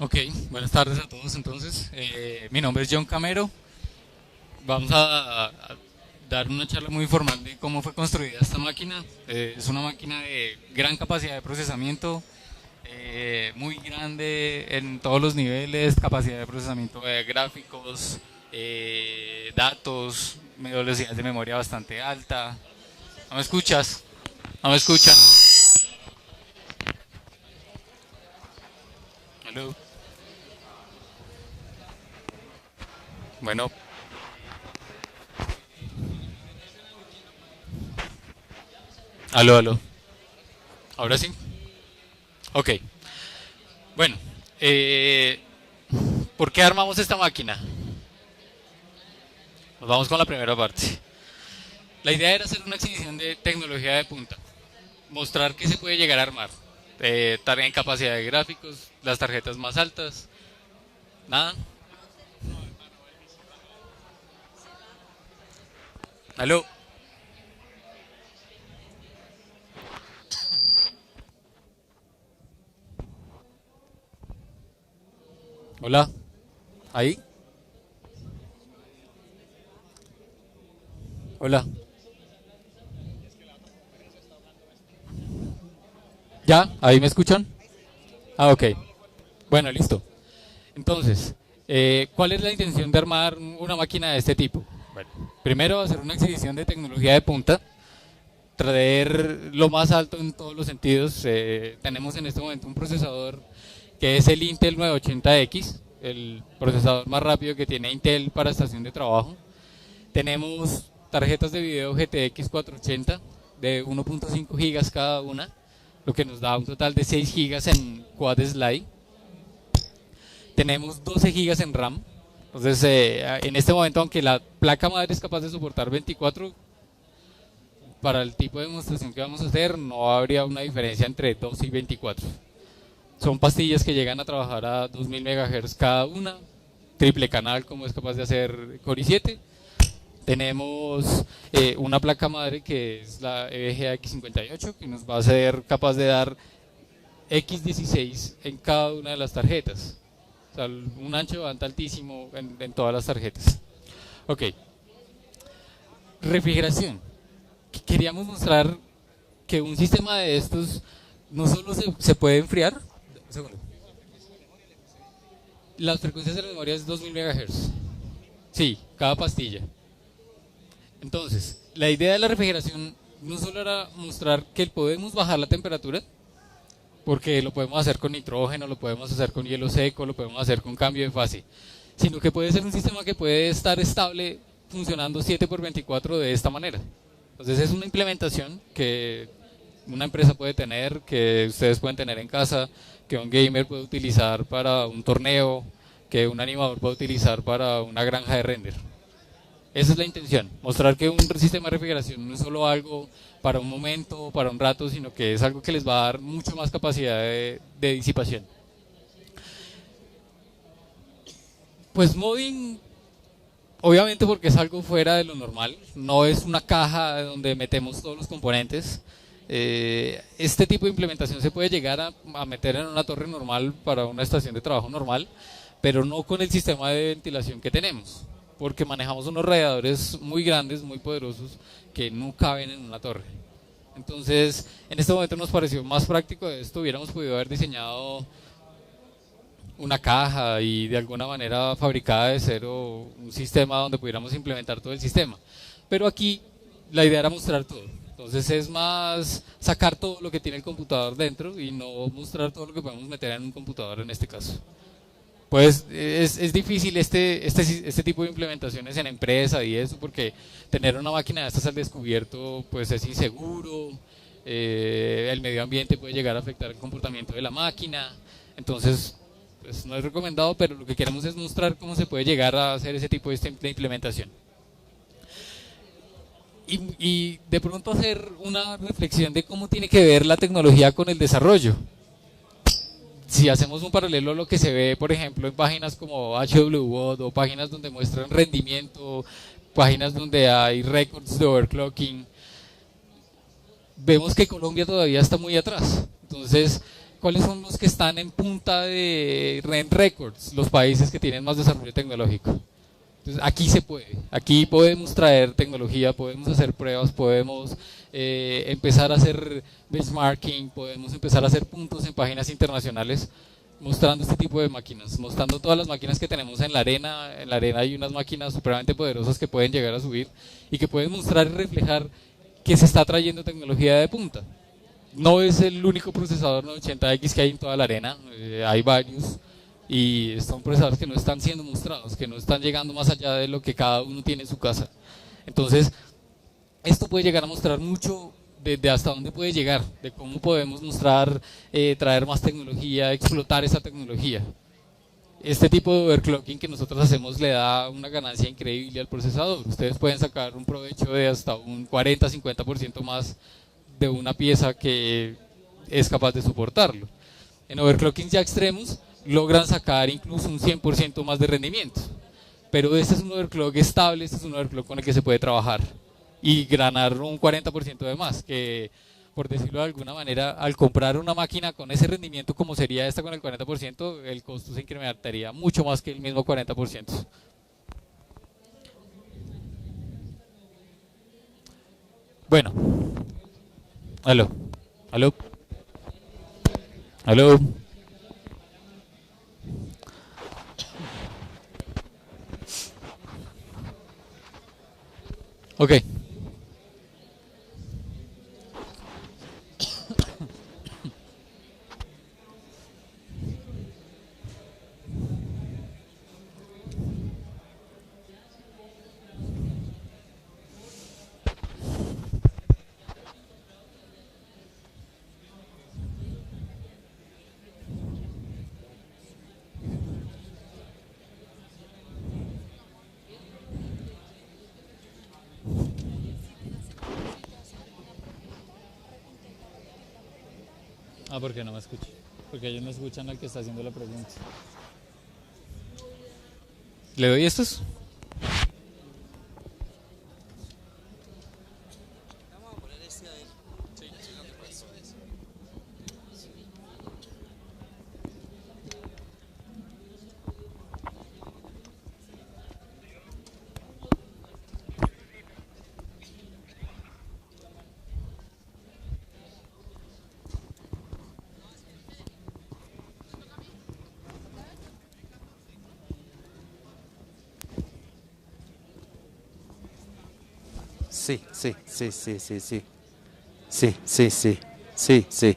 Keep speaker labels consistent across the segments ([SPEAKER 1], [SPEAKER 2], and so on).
[SPEAKER 1] Ok, buenas tardes a todos entonces. Mi nombre es John Camero. Vamos a dar una charla muy formal de cómo fue construida esta máquina. Es una máquina de gran capacidad de procesamiento, muy grande en todos los niveles, capacidad de procesamiento de gráficos, datos, velocidad de memoria bastante alta. ¿No me escuchas? ¿No me escuchan? Aló. Bueno, aló, aló. ¿Ahora sí? Ok. Bueno, eh, ¿por qué armamos esta máquina? Nos vamos con la primera parte. La idea era hacer una exhibición de tecnología de punta, mostrar qué se puede llegar a armar. En capacidad de gráficos, las tarjetas más altas, nada. Aló, hola, ahí, hola. ¿Ya? ¿Ahí me escuchan? Ah, ok. Bueno, listo. Entonces, ¿cuál es la intención de armar una máquina de este tipo? Bueno, primero hacer una exhibición de tecnología de punta, traer lo más alto en todos los sentidos. Tenemos en este momento un procesador que es el Intel 980X, el procesador más rápido que tiene Intel para estación de trabajo. Tenemos tarjetas de video GTX 480 de 1.5 GB cada una, lo que nos da un total de 6 GB en Quad Slide. Tenemos 12 GB en RAM. Entonces, en este momento, aunque la placa madre es capaz de soportar 24, para el tipo de demostración que vamos a hacer, no habría una diferencia entre 2 y 24. Son pastillas que llegan a trabajar a 2000 MHz cada una, triple canal como es capaz de hacer Core i7. Tenemos una placa madre que es la EVGA X58 que nos va a ser capaz de dar X16 en cada una de las tarjetas. O sea, un ancho de banda altísimo en todas las tarjetas. Ok, refrigeración. Queríamos mostrar que un sistema de estos no solo se puede enfriar. Un segundo. Las frecuencias de la memoria es 2000 MHz. Sí, cada pastilla. Entonces, la idea de la refrigeración no solo era mostrar que podemos bajar la temperatura, porque lo podemos hacer con nitrógeno, lo podemos hacer con hielo seco, lo podemos hacer con cambio de fase, sino que puede ser un sistema que puede estar estable funcionando 7 por 24 de esta manera. Entonces es una implementación que una empresa puede tener, que ustedes pueden tener en casa, que un gamer puede utilizar para un torneo, que un animador puede utilizar para una granja de render. Esa es la intención, mostrar que un sistema de refrigeración no es solo algo para un momento, para un rato, sino que es algo que les va a dar mucho más capacidad de disipación. Pues modding, obviamente porque es algo fuera de lo normal, no es una caja donde metemos todos los componentes. Este tipo de implementación se puede llegar a meter en una torre normal para una estación de trabajo normal, pero no con el sistema de ventilación que tenemos, porque manejamos unos radiadores muy grandes, muy poderosos, que no caben en una torre. Entonces, en este momento nos pareció más práctico esto, hubiéramos podido haber diseñado una caja y de alguna manera fabricada de cero un sistema donde pudiéramos implementar todo el sistema. Pero aquí la idea era mostrar todo. Entonces es más sacar todo lo que tiene el computador dentro y no mostrar todo lo que podemos meter en un computador en este caso. Pues es difícil este tipo de implementaciones en empresa y eso, porque tener una máquina de estas al descubierto pues es inseguro, el medio ambiente puede llegar a afectar el comportamiento de la máquina, entonces pues no es recomendado, pero lo que queremos es mostrar cómo se puede llegar a hacer ese tipo de implementación. Y de pronto hacer una reflexión de cómo tiene que ver la tecnología con el desarrollo. Si hacemos un paralelo a lo que se ve, por ejemplo, en páginas como HWOD o páginas donde muestran rendimiento, páginas donde hay récords de overclocking, vemos que Colombia todavía está muy atrás. Entonces, ¿cuáles son los que están en punta de en récords, los países que tienen más desarrollo tecnológico? Entonces, aquí se puede, aquí podemos traer tecnología, podemos hacer pruebas, podemos empezar a hacer benchmarking, podemos empezar a hacer puntos en páginas internacionales mostrando este tipo de máquinas, mostrando todas las máquinas que tenemos en la arena. En la arena hay unas máquinas supremamente poderosas que pueden llegar a subir y que pueden mostrar y reflejar que se está trayendo tecnología de punta. No es el único procesador 980X que hay en toda la arena, hay varios, y son procesadores que no están siendo mostrados, que no están llegando más allá de lo que cada uno tiene en su casa. Entonces, esto puede llegar a mostrar mucho de hasta dónde puede llegar, de cómo podemos mostrar, traer más tecnología, explotar esa tecnología. Este tipo de overclocking que nosotros hacemos le da una ganancia increíble al procesador. Ustedes pueden sacar un provecho de hasta un 40-50% más de una pieza que es capaz de soportarlo. En overclocking ya extremos logran sacar incluso un 100% más de rendimiento. Pero este es un overclock estable, este es un overclock con el que se puede trabajar y ganar un 40% de más, que por decirlo de alguna manera, al comprar una máquina con ese rendimiento como sería esta con el 40%, el costo se incrementaría mucho más que el mismo 40%. Bueno, aló, aló, aló. Ok. Ah, porque no me escucho. Porque ellos no escuchan al que está haciendo la pregunta. ¿Le doy estos?
[SPEAKER 2] Sí, sí, sí, sí, sí, sí. Sí, sí, sí. Sí, sí.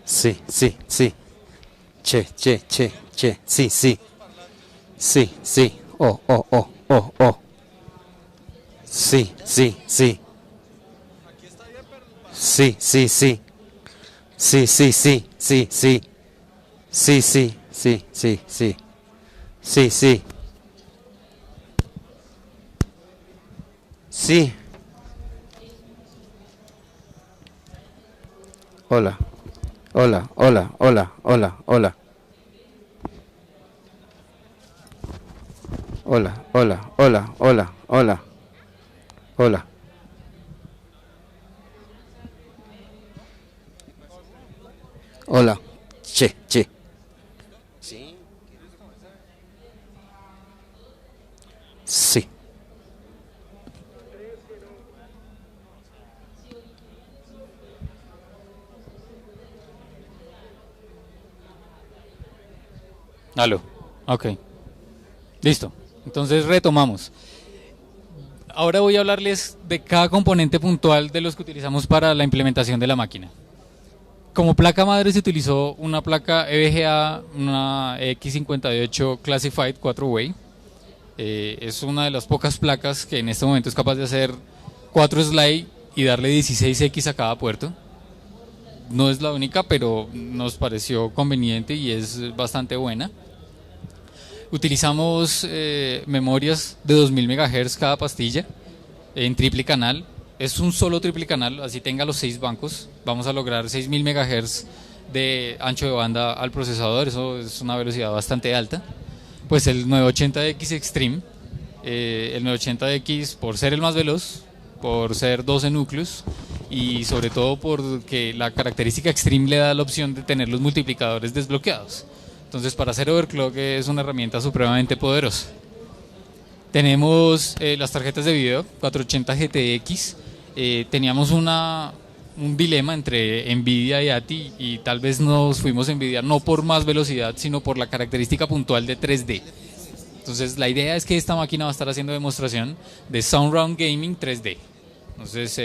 [SPEAKER 2] Sí, sí, sí. Che, che, che, che. Sí, sí. Sí, sí. Oh, oh, oh, oh, oh. Sí, sí, sí. Sí, sí, sí. Sí, sí, sí, sí, sí. Sí, sí, sí, sí, sí. Sí, sí. Sí. Hola. Hola, hola, hola, hola, hola. Hola, hola, hola, hola, hola, hola. Hola. Che, che. Sí. Sí.
[SPEAKER 1] Aló. Ok. Listo. Entonces retomamos. Ahora voy a hablarles de cada componente puntual de los que utilizamos para la implementación de la máquina. Como placa madre se utilizó una placa EVGA, una X58 Classified 4-Way. Es una de las pocas placas que en este momento es capaz de hacer 4 slide y darle 16X a cada puerto. No es la única, pero nos pareció conveniente y es bastante buena. Utilizamos memorias de 2000 MHz cada pastilla en triple canal. Es un solo triple canal, así tenga los 6 bancos. Vamos a lograr 6000 MHz de ancho de banda al procesador, eso es una velocidad bastante alta. Pues el 980X Extreme, el 980X por ser el más veloz, por ser 12 núcleos y sobre todo porque la característica Extreme le da la opción de tener los multiplicadores desbloqueados. Entonces para hacer overclock es una herramienta supremamente poderosa. Tenemos las tarjetas de video 480 GTX. Teníamos un dilema entre Nvidia y ATI y tal vez nos fuimos a Nvidia no por más velocidad sino por la característica puntual de 3D. Entonces la idea es que esta máquina va a estar haciendo demostración de Surround Gaming 3D. Entonces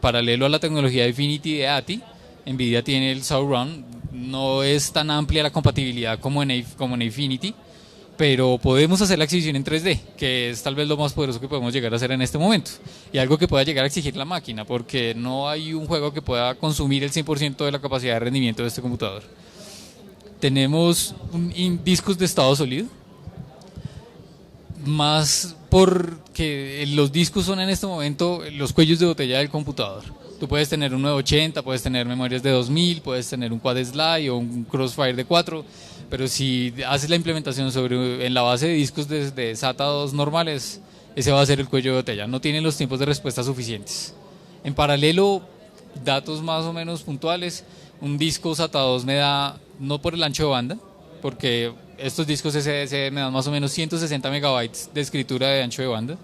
[SPEAKER 1] paralelo a la tecnología de Infinity de ATI, Nvidia tiene el Surround. No es tan amplia la compatibilidad como en Infinity, pero podemos hacer la exhibición en 3D, que es tal vez lo más poderoso que podemos llegar a hacer en este momento, y algo que pueda llegar a exigir la máquina, porque no hay un juego que pueda consumir el 100% de la capacidad de rendimiento de este computador. Tenemos discos de estado sólido, más porque los discos son en este momento los cuellos de botella del computador. Tú puedes tener un 980, puedes tener memorias de 2000, puedes tener un Quad Slide o un Crossfire de 4, pero si haces la implementación en la base de discos de SATA 2 normales, ese va a ser el cuello de botella. No tienen los tiempos de respuesta suficientes. En paralelo, datos más o menos puntuales, un disco SATA 2 me da, no por el ancho de banda, porque estos discos SSD me dan más o menos 160 megabytes de escritura de ancho de banda,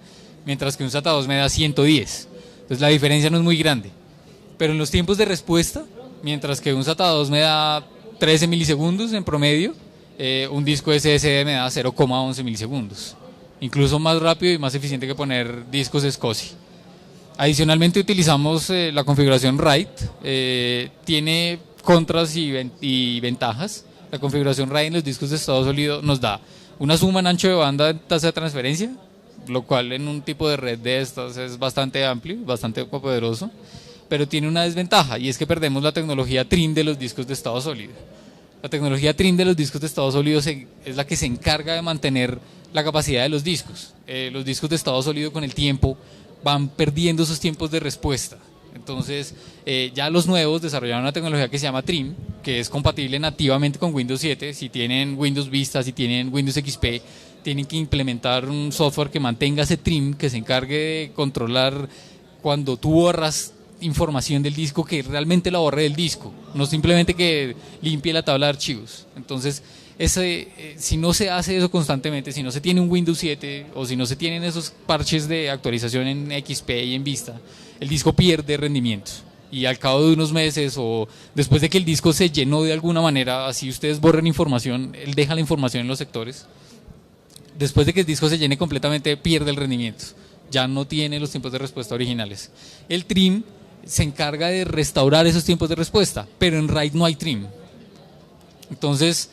[SPEAKER 1] mientras que un SATA 2 me da 110. Entonces la diferencia no es muy grande. Pero en los tiempos de respuesta, mientras que un SATA 2 me da 13 milisegundos en promedio, un disco SSD me da 0,11 milisegundos. Incluso más rápido y más eficiente que poner discos SCSI. Adicionalmente utilizamos la configuración RAID. Tiene contras y ventajas. La configuración RAID en los discos de estado sólido nos da una suma en ancho de banda en tasa de transferencia, lo cual en un tipo de red de estas es bastante amplio, bastante poderoso, pero tiene una desventaja y es que perdemos la tecnología TRIM de los discos de estado sólido. La tecnología TRIM de los discos de estado sólido es la que se encarga de mantener la capacidad de los discos. Los discos de estado sólido con el tiempo van perdiendo esos tiempos de respuesta. Entonces ya los nuevos desarrollaron una tecnología que se llama TRIM, que es compatible nativamente con Windows 7. Si tienen Windows Vista, si tienen Windows XP, tienen que implementar un software que mantenga ese TRIM, que se encargue de controlar cuando tú borras información del disco, que realmente la borre del disco, no simplemente que limpie la tabla de archivos. Entonces si no se hace eso constantemente, si no se tiene un Windows 7 o si no se tienen esos parches de actualización en XP y en Vista, el disco pierde rendimiento y al cabo de unos meses o después de que el disco se llenó de alguna manera, así ustedes borren información, él deja la información en los sectores, después de que el disco se llene completamente pierde el rendimiento, ya no tiene los tiempos de respuesta originales. El TRIM se encarga de restaurar esos tiempos de respuesta, pero en RAID no hay TRIM. Entonces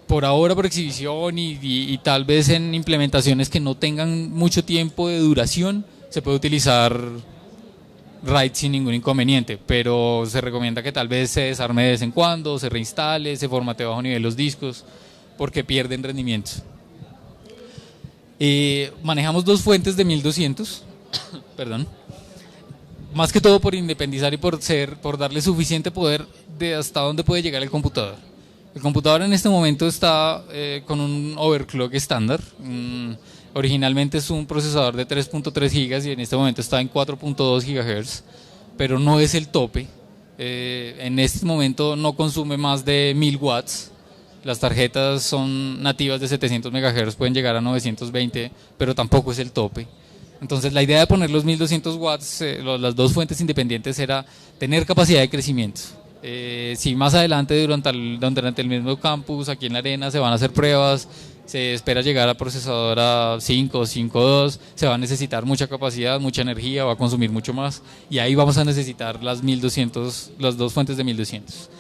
[SPEAKER 1] por ahora por exhibición y tal vez en implementaciones que no tengan mucho tiempo de duración se puede utilizar RAID sin ningún inconveniente, pero se recomienda que tal vez se desarme de vez en cuando, se reinstale, se formatee bajo nivel los discos porque pierden rendimiento. Manejamos dos fuentes de 1200 perdón, más que todo por independizar y por darle suficiente poder de hasta dónde puede llegar el computador. El computador en este momento está con un overclock estándar. Originalmente es un procesador de 3.3 gigas y en este momento está en 4.2 gigahertz, pero no es el tope. En este momento no consume más de 1000 watts. Las tarjetas son nativas de 700 megahertz, pueden llegar a 920, pero tampoco es el tope. Entonces la idea de poner los 1200 watts, las dos fuentes independientes, era tener capacidad de crecimiento. Si más adelante durante el mismo campus, aquí en la arena, se van a hacer pruebas, se espera llegar a procesador a 5 o 5.2, se va a necesitar mucha capacidad, mucha energía, va a consumir mucho más y ahí vamos a necesitar las dos fuentes de 1200.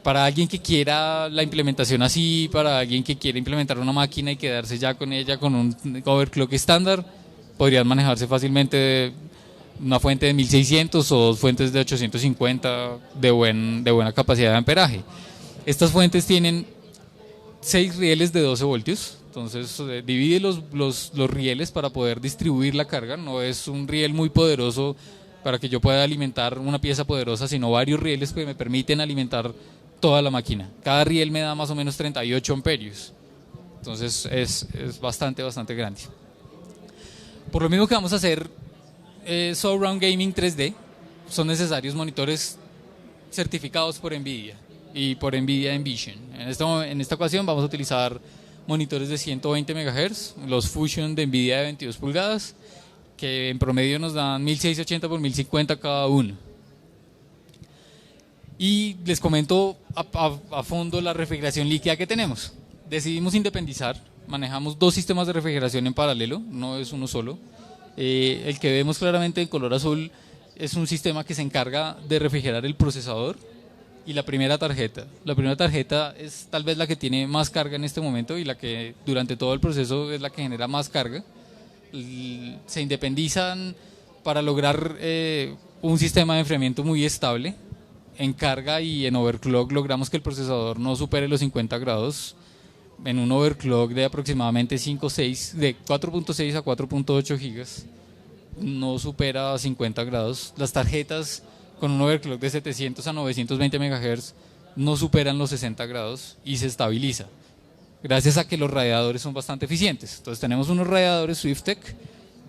[SPEAKER 1] Para alguien que quiera la implementación así, para alguien que quiera implementar una máquina y quedarse ya con ella con un overclock estándar, podrían manejarse fácilmente una fuente de 1600 o dos fuentes de 850 de buena capacidad de amperaje. Estas fuentes tienen 6 rieles de 12 voltios, entonces divide los rieles para poder distribuir la carga. No es un riel muy poderoso para que yo pueda alimentar una pieza poderosa, sino varios rieles que me permiten alimentar toda la máquina. Cada riel me da más o menos 38 amperios, entonces es bastante grande. Por lo mismo que vamos a hacer Surround Gaming 3D. Son necesarios monitores certificados por NVIDIA y por NVIDIA Envision. En esta ocasión vamos a utilizar monitores de 120 MHz, los Fusion de NVIDIA de 22 pulgadas, que en promedio nos dan 1680 por 1050 cada uno. Y les comento a fondo la refrigeración líquida que tenemos. Decidimos independizar, manejamos dos sistemas de refrigeración en paralelo, no es uno solo. El que vemos claramente en color azul es un sistema que se encarga de refrigerar el procesador y la primera tarjeta. La primera tarjeta es tal vez la que tiene más carga en este momento y la que durante todo el proceso es la que genera más carga. Se independizan para lograr un sistema de enfriamiento muy estable. En carga y en overclock logramos que el procesador no supere los 50 grados. En un overclock de aproximadamente 5.6, de 4.6 a 4.8 gigas, no supera 50 grados. Las tarjetas con un overclock de 700 a 920 MHz no superan los 60 grados y se estabiliza, gracias a que los radiadores son bastante eficientes. Entonces tenemos unos radiadores Swiftech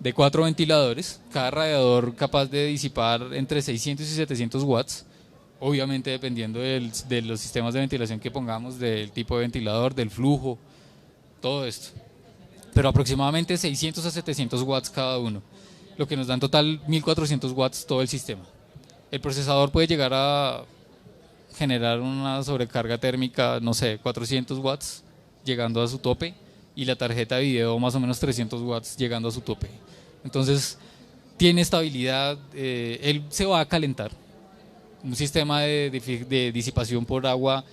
[SPEAKER 1] de 4 ventiladores, cada radiador capaz de disipar entre 600 y 700 watts, obviamente dependiendo de los sistemas de ventilación que pongamos, del tipo de ventilador, del flujo, todo esto. Pero aproximadamente 600 a 700 watts cada uno, lo que nos da en total 1400 watts todo el sistema. El procesador puede llegar a generar una sobrecarga térmica, no sé, 400 watts llegando a su tope, y la tarjeta de video más o menos 300 watts llegando a su tope. Entonces tiene estabilidad, él se va a calentar. Un sistema de disipación por agua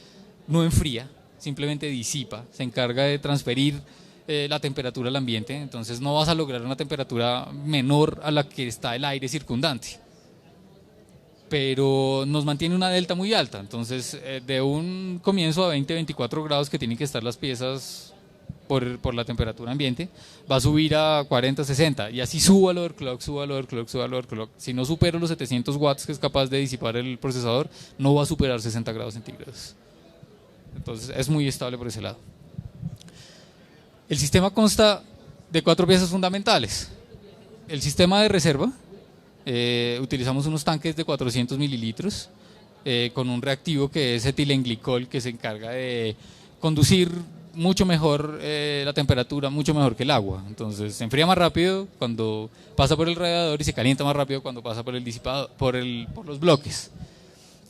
[SPEAKER 1] no enfría, simplemente disipa, se encarga de transferir la temperatura al ambiente, entonces no vas a lograr una temperatura menor a la que está el aire circundante, pero nos mantiene una delta muy alta. Entonces de un comienzo a 20-24 grados que tienen que estar las piezas por la temperatura ambiente, va a subir a 40-60 y así suba el overclock, suba el overclock, suba el overclock. Si no supero los 700 watts que es capaz de disipar el procesador, no va a superar 60 grados centígrados. Entonces es muy estable por ese lado. El sistema consta de 4 piezas fundamentales. El sistema de reserva, utilizamos unos tanques de 400 mililitros con un reactivo que es etilenglicol, que se encarga de conducir mucho mejor la temperatura, mucho mejor que el agua. Entonces se enfría más rápido cuando pasa por el radiador y se calienta más rápido cuando pasa por el disipador, por los bloques.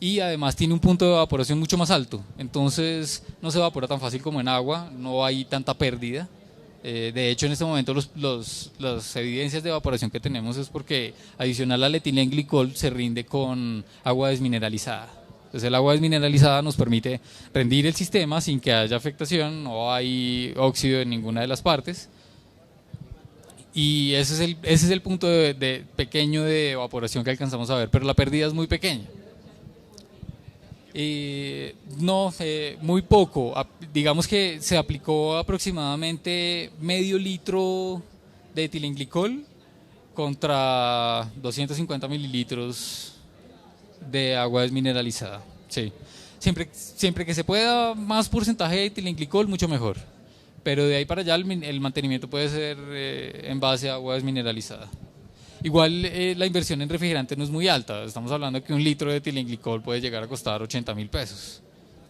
[SPEAKER 1] Y además tiene un punto de evaporación mucho más alto, entonces no se evapora tan fácil como en agua, no hay tanta pérdida. De hecho, en este momento las evidencias de evaporación que tenemos es porque adicional al etilenglicol se rinde con agua desmineralizada. Entonces el agua desmineralizada nos permite rendir el sistema sin que haya afectación, no hay óxido en ninguna de las partes. Y ese es el punto de pequeño de evaporación que alcanzamos a ver, pero la pérdida es muy pequeña. Muy poco. Digamos que se aplicó aproximadamente medio litro de etilenglicol contra 250 mililitros de agua desmineralizada. Sí. Siempre que se pueda más porcentaje de etilenglicol, mucho mejor. Pero de ahí para allá el mantenimiento puede ser en base a agua desmineralizada. Igual la inversión en refrigerante no es muy alta. Estamos hablando que un litro de etilenglicol puede llegar a costar 80.000 pesos.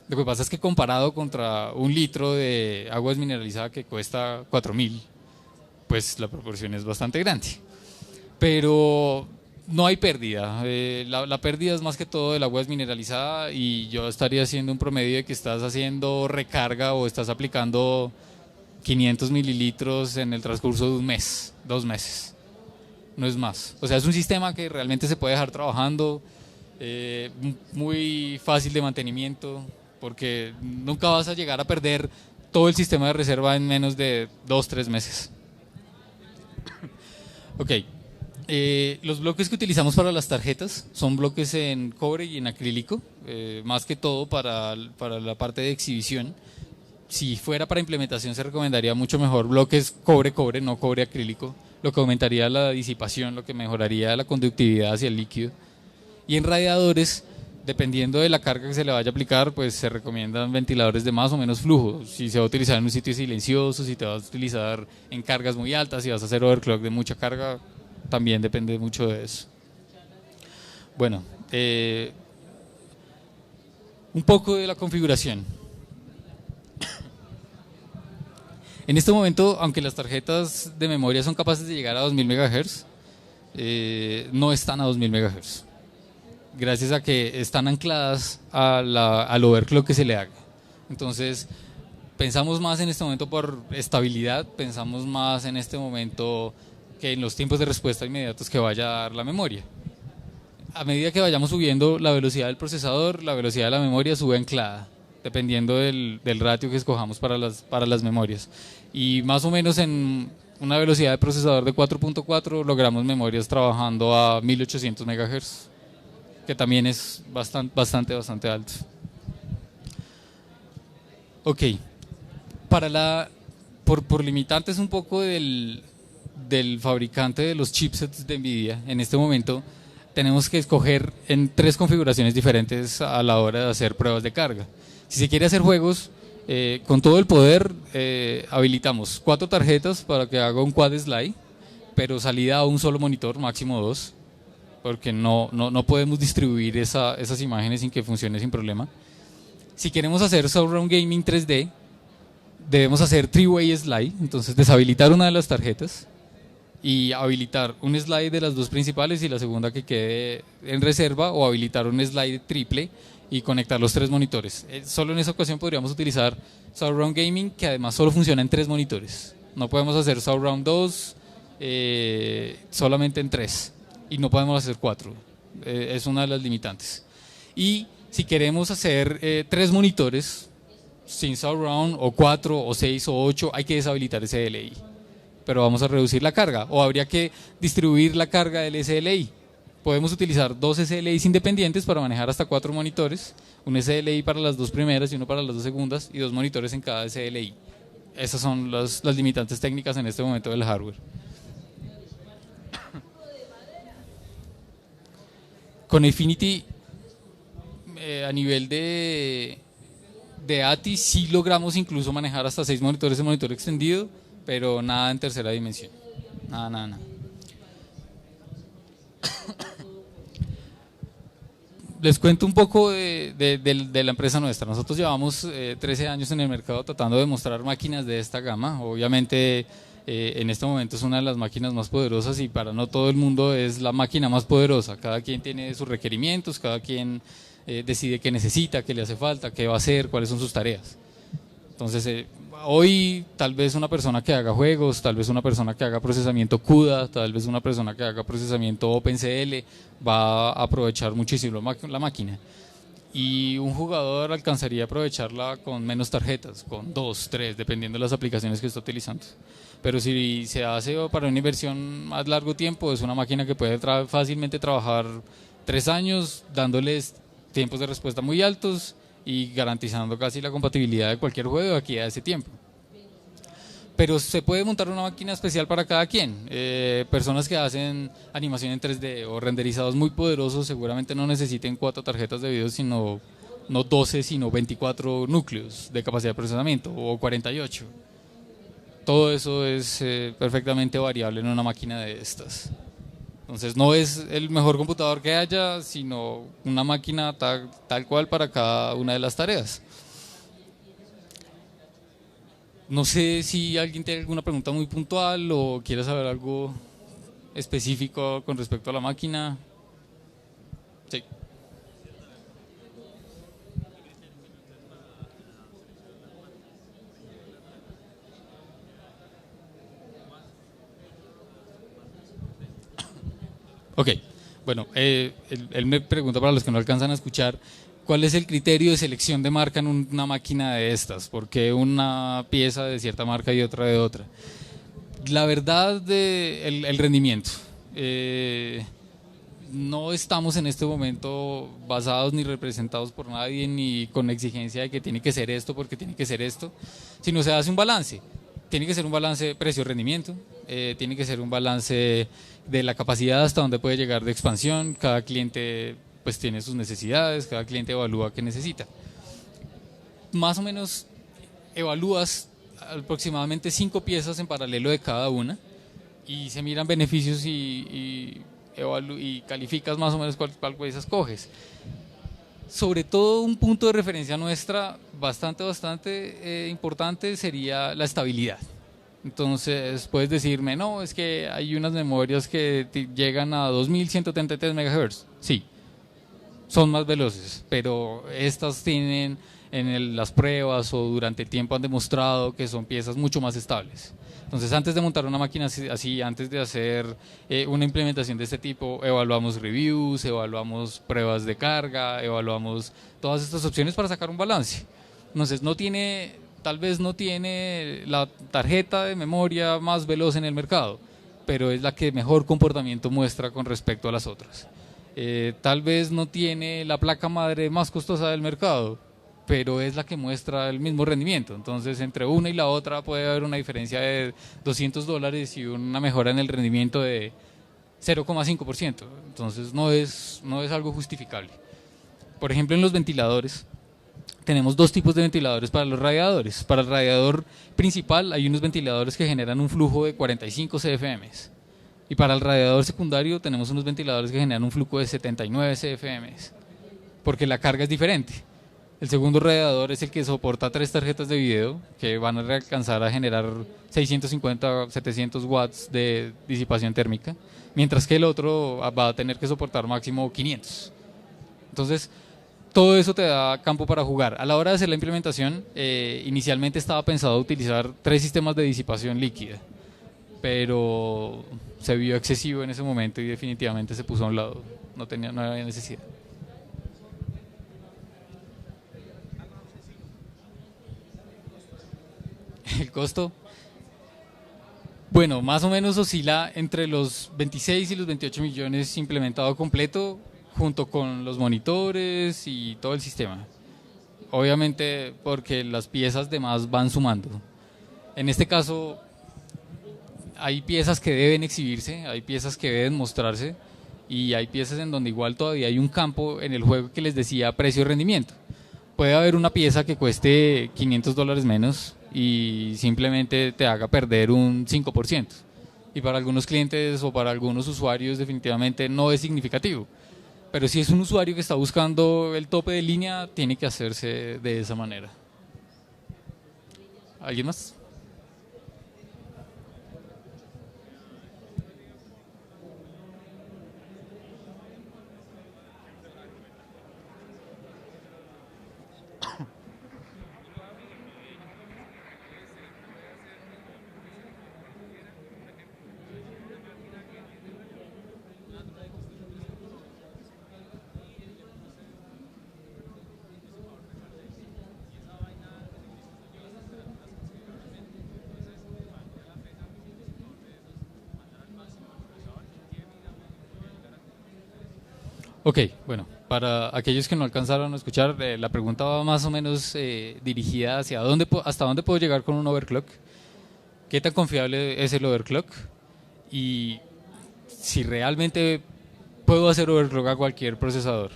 [SPEAKER 1] Lo que pasa es que comparado contra un litro de agua desmineralizada que cuesta 4.000, pues la proporción es bastante grande. Pero no hay pérdida. La pérdida es más que todo del agua desmineralizada, y yo estaría haciendo un promedio de que estás haciendo recarga o estás aplicando 500 mililitros en el transcurso de un mes, 2 meses. No es más. O sea, es un sistema que realmente se puede dejar trabajando, muy fácil de mantenimiento, porque nunca vas a llegar a perder todo el sistema de reserva en menos de 2-3 meses. Ok. Los bloques que utilizamos para las tarjetas son bloques en cobre y en acrílico, más que todo para la parte de exhibición. Si fuera para implementación se recomendaría mucho mejor bloques cobre-cobre, no cobre-acrílico, lo que aumentaría la disipación, lo que mejoraría la conductividad hacia el líquido. Y en radiadores, dependiendo de la carga que se le vaya a aplicar, pues se recomiendan ventiladores de más o menos flujo. Si se va a utilizar en un sitio silencioso, si te vas a utilizar en cargas muy altas, si vas a hacer overclock de mucha carga, también depende mucho de eso. Bueno, un poco de la configuración. En este momento, aunque las tarjetas de memoria son capaces de llegar a 2000 MHz, no están a 2000 MHz, gracias a que están ancladas al overclock que se le haga. Entonces, pensamos más en este momento por estabilidad, pensamos más en este momento que en los tiempos de respuesta inmediatos que vaya a dar la memoria. A medida que vayamos subiendo la velocidad del procesador, la velocidad de la memoria sube anclada, dependiendo del ratio que escojamos para las memorias. Y más o menos en una velocidad de procesador de 4.4 logramos memorias trabajando a 1800 MHz, que también es bastante alto. Ok, por limitantes un poco del fabricante de los chipsets de NVIDIA, en este momento tenemos que escoger en 3 configuraciones diferentes a la hora de hacer pruebas de carga. Si se quiere hacer juegos, con todo el poder habilitamos 4 tarjetas para que haga un quad slide, pero salida a un solo monitor, máximo 2, porque no podemos distribuir esas imágenes sin que funcione sin problema. Si queremos hacer Surround Gaming 3D, debemos hacer 3-way slide, entonces deshabilitar una de las tarjetas y habilitar un slide de las 2 principales y la segunda que quede en reserva, o habilitar un slide triple y conectar los 3 monitores. Solo en esa ocasión podríamos utilizar Surround Gaming, que además solo funciona en 3 monitores. No podemos hacer Surround 2 solamente en 3, y no podemos hacer 4. Es una de las limitantes. Y si queremos hacer 3 monitores sin Surround, o 4, o 6, o 8, hay que deshabilitar ese SLI. Pero vamos a reducir la carga, o habría que distribuir la carga del SLI. Podemos utilizar 2 SLIs independientes para manejar hasta 4 monitores, un SLI para las 2 primeras y uno para las 2 segundas, y 2 monitores en cada SLI. Esas son las limitantes técnicas en este momento del hardware. Con Infinity, a nivel de ATI, sí logramos incluso manejar hasta 6 monitores en monitor extendido, pero nada en tercera dimensión. Nada. Les cuento un poco de la empresa nuestra. Nosotros llevamos 13 años en el mercado tratando de mostrar máquinas de esta gama. Obviamente en este momento es una de las máquinas más poderosas, y para no todo el mundo es la máquina más poderosa. Cada quien tiene sus requerimientos, cada quien decide qué necesita, qué le hace falta, qué va a hacer, cuáles son sus tareas. Entonces hoy tal vez una persona que haga juegos, tal vez una persona que haga procesamiento CUDA, tal vez una persona que haga procesamiento OpenCL va a aprovechar muchísimo la máquina, y un jugador alcanzaría a aprovecharla con menos tarjetas, con 2, 3, dependiendo de las aplicaciones que esté utilizando. Pero si se hace para una inversión más largo tiempo, es una máquina que puede fácilmente trabajar 3 años, dándoles tiempos de respuesta muy altos y garantizando casi la compatibilidad de cualquier juego de aquí a ese tiempo. Pero se puede montar una máquina especial para cada quien. Personas que hacen animación en 3D o renderizados muy poderosos seguramente no necesiten 4 tarjetas de video, sino no 12, sino 24 núcleos de capacidad de procesamiento, o 48. Todo eso es perfectamente variable en una máquina de estas. Entonces no es el mejor computador que haya, sino una máquina tal cual para cada una de las tareas. No sé si alguien tiene alguna pregunta muy puntual o quiere saber algo específico con respecto a la máquina. Sí. Ok, bueno, él me pregunta, para los que no alcanzan a escuchar, ¿cuál es el criterio de selección de marca en una máquina de estas? ¿Por qué una pieza de cierta marca y otra de otra? La verdad, el rendimiento. No estamos en este momento basados ni representados por nadie, ni con exigencia de que tiene que ser esto porque tiene que ser esto, sino se hace un balance. Tiene que ser un balance precio-rendimiento, tiene que ser un balance de la capacidad hasta donde puede llegar de expansión. Cada cliente pues tiene sus necesidades, cada cliente evalúa qué necesita. Más o menos evalúas aproximadamente 5 piezas en paralelo de cada una, y se miran beneficios y calificas más o menos cuál de esas coges. Sobre todo un punto de referencia nuestra bastante importante sería la estabilidad. Entonces puedes decirme, no, es que hay unas memorias que llegan a 2133 MHz. Sí, son más veloces, pero estas tienen las pruebas o durante el tiempo han demostrado que son piezas mucho más estables. Entonces, antes de montar una máquina así, antes de hacer una implementación de este tipo, evaluamos reviews, evaluamos pruebas de carga, evaluamos todas estas opciones para sacar un balance. Entonces, tal vez no tiene la tarjeta de memoria más veloz en el mercado, pero es la que mejor comportamiento muestra con respecto a las otras. Tal vez no tiene la placa madre más costosa del mercado, pero es la que muestra el mismo rendimiento. Entonces, entre una y la otra puede haber una diferencia de $200 y una mejora en el rendimiento de 0,5%. Entonces, no es algo justificable. Por ejemplo, en los ventiladores, tenemos dos tipos de ventiladores para los radiadores. Para el radiador principal hay unos ventiladores que generan un flujo de 45 CFM. Y para el radiador secundario tenemos unos ventiladores que generan un flujo de 79 CFM. Porque la carga es diferente. El segundo radiador es el que soporta 3 tarjetas de video que van a alcanzar a generar 650 a 700 watts de disipación térmica, mientras que el otro va a tener que soportar máximo 500. Entonces, todo eso te da campo para jugar. A la hora de hacer la implementación, inicialmente estaba pensado utilizar 3 sistemas de disipación líquida, pero se vio excesivo en ese momento y definitivamente se puso a un lado. No había necesidad. El costo, bueno, más o menos oscila entre los 26 y los 28 millones implementado completo, junto con los monitores y todo el sistema. Obviamente porque las piezas de más van sumando. En este caso, hay piezas que deben exhibirse, hay piezas que deben mostrarse, y hay piezas en donde igual todavía hay un campo en el juego que les decía precio-rendimiento. Puede haber una pieza que cueste $500 menos y simplemente te haga perder un 5%. Y para algunos clientes o para algunos usuarios definitivamente no es significativo. Pero si es un usuario que está buscando el tope de línea, tiene que hacerse de esa manera. ¿Alguien más? Ok, bueno, para aquellos que no alcanzaron a escuchar, la pregunta va más o menos dirigida hacia hasta dónde puedo llegar con un overclock, qué tan confiable es el overclock y si realmente puedo hacer overclock a cualquier procesador.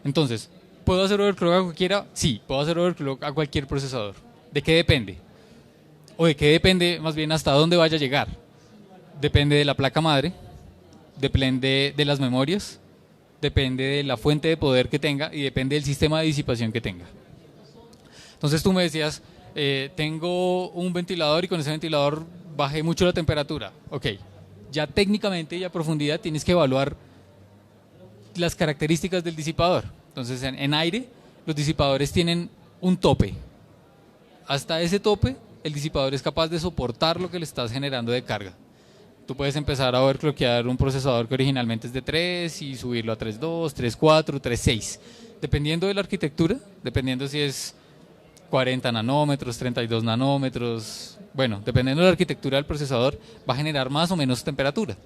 [SPEAKER 1] Entonces, ¿puedo hacer overclock a cualquiera? Sí, puedo hacer overclock a cualquier procesador. ¿De qué depende? O de qué depende más bien hasta dónde vaya a llegar. Depende de la placa madre, depende de las memorias, depende de la fuente de poder que tenga y depende del sistema de disipación que tenga. Entonces tú me decías, tengo un ventilador y con ese ventilador bajé mucho la temperatura. Ok, ya técnicamente y a profundidad tienes que evaluar las características del disipador. Entonces en aire los disipadores tienen un tope. Hasta ese tope el disipador es capaz de soportar lo que le estás generando de carga. Tú puedes empezar a overclockear un procesador que originalmente es de 3 y subirlo a 3.2, 3.4, 3.6. Dependiendo de la arquitectura, dependiendo si es 40 nanómetros, 32 nanómetros, bueno, dependiendo de la arquitectura del procesador, va a generar más o menos temperatura.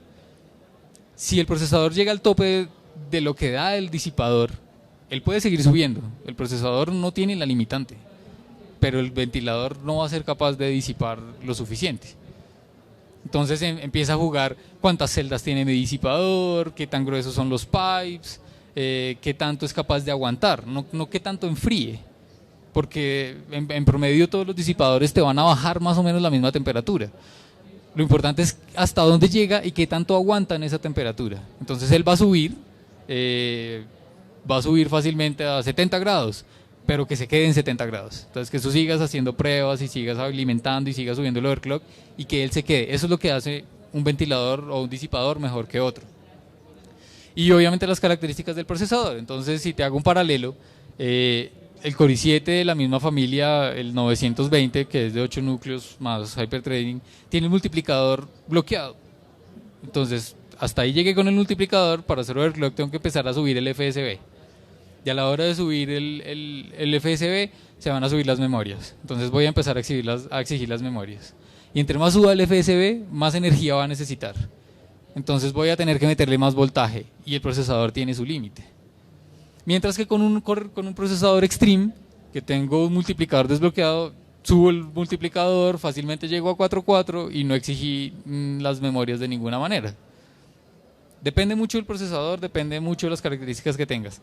[SPEAKER 1] Si el procesador llega al tope de lo que da el disipador, él puede seguir subiendo. El procesador no tiene la limitante, pero el ventilador no va a ser capaz de disipar lo suficiente. Entonces empieza a jugar cuántas celdas tiene mi disipador, qué tan gruesos son los pipes, qué tanto es capaz de aguantar, no qué tanto enfríe, porque en promedio todos los disipadores te van a bajar más o menos la misma temperatura. Lo importante es hasta dónde llega y qué tanto aguanta en esa temperatura. Entonces él eh, va a subir fácilmente a 70 grados, pero que se quede en 70 grados. Entonces que tú sigas haciendo pruebas y sigas alimentando y sigas subiendo el overclock y que él se quede. Eso es lo que hace un ventilador o un disipador mejor que otro. Y obviamente las características del procesador. Entonces si te hago un paralelo, el Core i7 de la misma familia, el 920, que es de 8 núcleos más hyperthreading, tiene el multiplicador bloqueado. Entonces, hasta ahí llegué con el multiplicador. Para hacer overclock tengo que empezar a subir el FSB. Y a la hora de subir el FSB, se van a subir las memorias. Entonces voy a empezar a exigir las memorias. Y entre más suba el FSB, más energía va a necesitar. Entonces voy a tener que meterle más voltaje. Y el procesador tiene su límite. Mientras que con un procesador Extreme, que tengo un multiplicador desbloqueado, subo el multiplicador, fácilmente llego a 4.4 y no exigí las memorias de ninguna manera. Depende mucho del procesador, depende mucho de las características que tengas.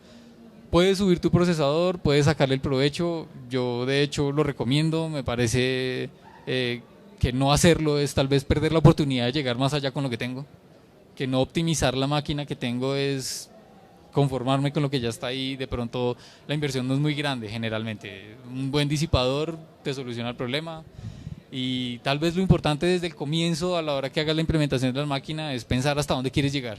[SPEAKER 1] Puedes subir tu procesador, puedes sacarle el provecho. Yo de hecho lo recomiendo, me parece que no hacerlo es tal vez perder la oportunidad de llegar más allá con lo que tengo. Que no optimizar la máquina que tengo es conformarme con lo que ya está ahí. De pronto la inversión no es muy grande generalmente. Un buen disipador te soluciona el problema. Y tal vez lo importante desde el comienzo, a la hora que hagas la implementación de la máquina, es pensar hasta dónde quieres llegar.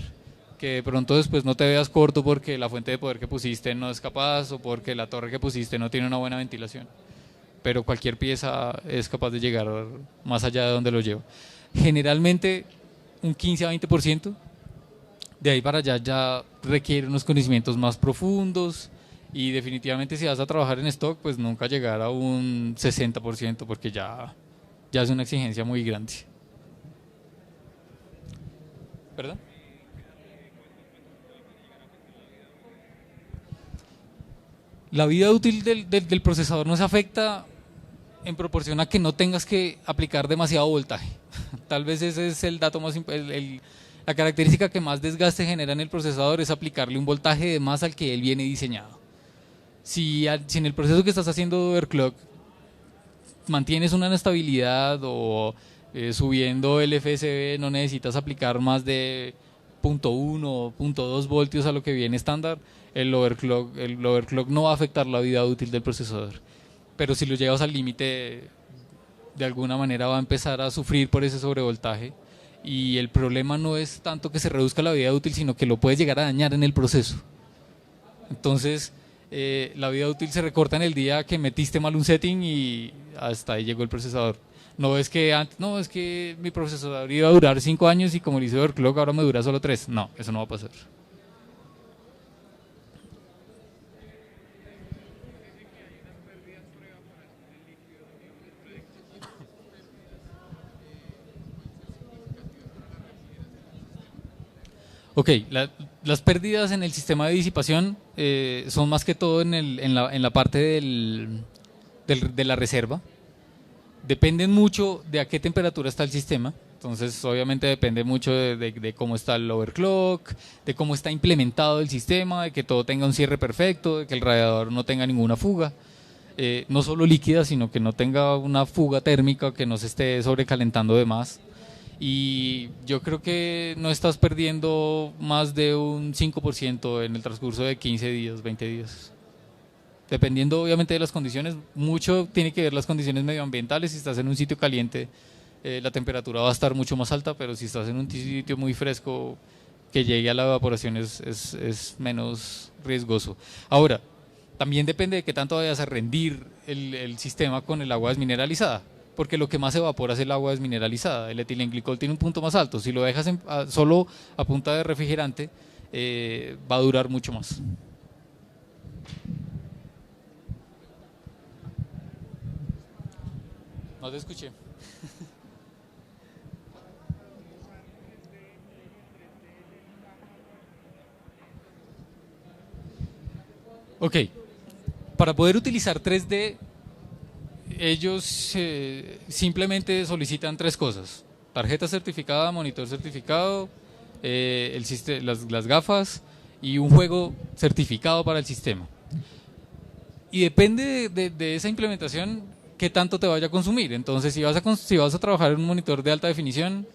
[SPEAKER 1] Que de pronto después no te veas corto porque la fuente de poder que pusiste no es capaz o porque la torre que pusiste no tiene una buena ventilación. Pero cualquier pieza es capaz de llegar más allá de donde lo llevo. Generalmente un 15 a 20%. De ahí para allá ya requiere unos conocimientos más profundos y definitivamente si vas a trabajar en stock, pues nunca llegar a un 60% porque ya es una exigencia muy grande. ¿Perdón? La vida útil del procesador no se afecta en proporción a que no tengas que aplicar demasiado voltaje. Tal vez ese es el dato más importante. La característica que más desgaste genera en el procesador es aplicarle un voltaje de más al que él viene diseñado. Si en el proceso que estás haciendo de overclock mantienes una estabilidad o subiendo el FSB no necesitas aplicar más de 0.1 o 0.2 voltios a lo que viene estándar, el overclock no va a afectar la vida útil del procesador. Pero si lo llevas al límite, de alguna manera va a empezar a sufrir por ese sobrevoltaje. Y el problema no es tanto que se reduzca la vida útil, sino que lo puedes llegar a dañar en el proceso. Entonces, la vida útil se recorta en el día que metiste mal un setting y hasta ahí llegó el procesador. No es que mi procesador iba a durar 5 años y como le hice overclock ahora me dura solo 3. No, eso no va a pasar. Ok, las pérdidas en el sistema de disipación son más que todo en la parte de la reserva. Dependen mucho de a qué temperatura está el sistema. Entonces, obviamente depende mucho de cómo está el overclock, de cómo está implementado el sistema, de que todo tenga un cierre perfecto, de que el radiador no tenga ninguna fuga. No solo líquida, sino que no tenga una fuga térmica, que no se esté sobrecalentando de más. Y yo creo que no estás perdiendo más de un 5% en el transcurso de 15 días, 20 días. Dependiendo obviamente de las condiciones, mucho tiene que ver las condiciones medioambientales. Si estás en un sitio caliente, la temperatura va a estar mucho más alta, pero si estás en un sitio muy fresco, que llegue a la evaporación es menos riesgoso. Ahora, también depende de qué tanto vayas a rendir el sistema con el agua desmineralizada, porque lo que más evapora es el agua desmineralizada. El etilenglicol tiene un punto más alto. Si lo dejas solo a punta de refrigerante, va a durar mucho más. No te escuché. Ok, para poder utilizar 3D, ellos simplemente solicitan 3 cosas: tarjeta certificada, monitor certificado, las gafas y un juego certificado para el sistema. Y depende de esa implementación, qué tanto te vaya a consumir. Entonces, si vas a trabajar en un monitor de alta definición,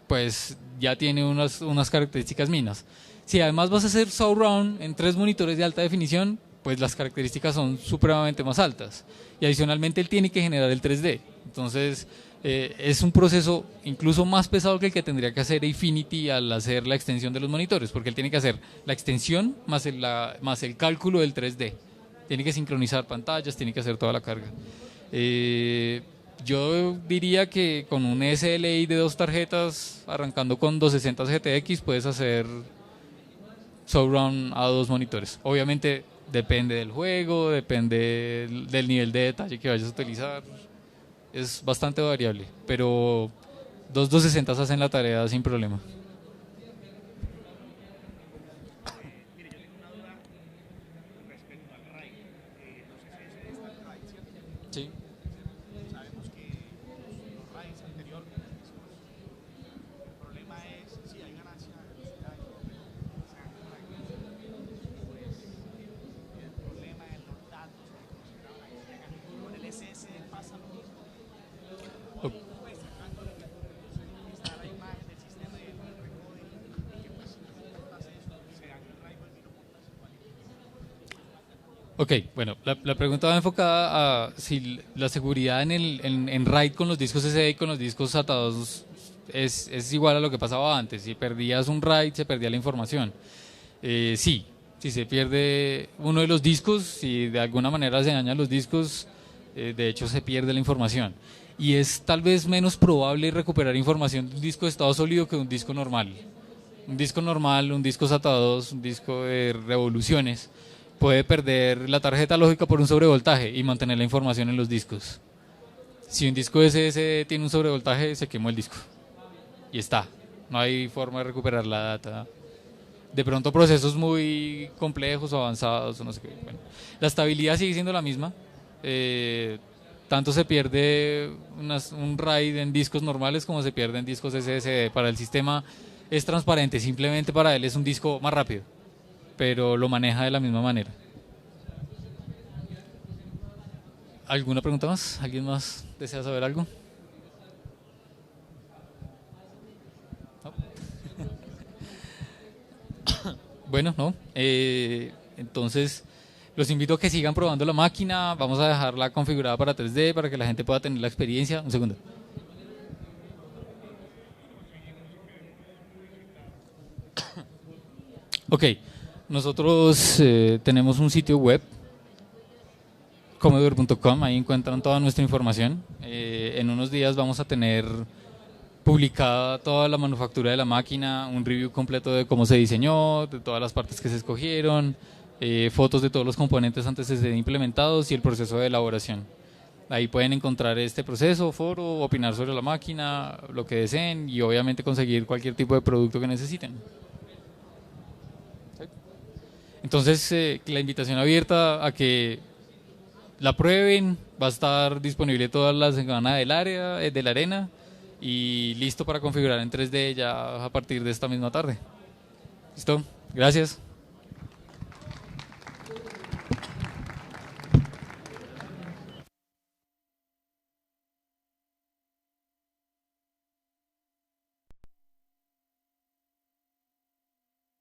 [SPEAKER 1] pues ya tiene unas características mínimas. Si además vas a hacer surround en 3 monitores de alta definición, pues las características son supremamente más altas. Y adicionalmente él tiene que generar el 3D. Entonces, es un proceso incluso más pesado que el que tendría que hacer Affinity al hacer la extensión de los monitores, porque él tiene que hacer la extensión más el cálculo del 3D. Tiene que sincronizar pantallas, tiene que hacer toda la carga. Yo diría que con un SLI de 2 tarjetas, arrancando con 260 GTX, puedes hacer surround a 2 monitores. Obviamente depende del juego, depende del nivel de detalle que vayas a utilizar. Es bastante variable, pero 260 hacen la tarea sin problema. Sí. O- Ok, bueno, la pregunta va enfocada a si la seguridad en RAID con los discos SD y con los discos atados es igual a lo que pasaba antes. Si perdías un RAID, se perdía la información. Sí, si se pierde uno de los discos, si de alguna manera se dañan los discos, de hecho se pierde la información. Y es tal vez menos probable recuperar información de un disco de estado sólido que de un disco normal. Un disco normal, un disco SATA 2, un disco de revoluciones, puede perder la tarjeta lógica por un sobrevoltaje y mantener la información en los discos. Si un disco SSD tiene un sobrevoltaje, se quemó el disco. Y está. No hay forma de recuperar la data. De pronto procesos muy complejos o avanzados, o no sé qué. Bueno, la estabilidad sigue siendo la misma. Eh, Tanto se pierde un RAID en discos normales como se pierde en discos SSD. Para el sistema es transparente, simplemente para él es un disco más rápido, pero lo maneja de la misma manera. ¿Alguna pregunta más? ¿Alguien más desea saber algo? ¿No? Bueno, no. Entonces, los invito a que sigan probando la máquina. Vamos a dejarla configurada para 3D para que la gente pueda tener la experiencia. Un segundo. Ok, nosotros tenemos un sitio web, comedor.com, ahí encuentran toda nuestra información. En unos días vamos a tener publicada toda la manufactura de la máquina, un review completo de cómo se diseñó, de todas las partes que se escogieron, fotos de todos los componentes antes de ser implementados y el proceso de elaboración. Ahí pueden encontrar este proceso, foro, opinar sobre la máquina, lo que deseen y obviamente conseguir cualquier tipo de producto que necesiten. Entonces, la invitación abierta a que la prueben, va a estar disponible toda la semana del área, de la arena y listo para configurar en 3D ya a partir de esta misma tarde. ¿Listo? Gracias.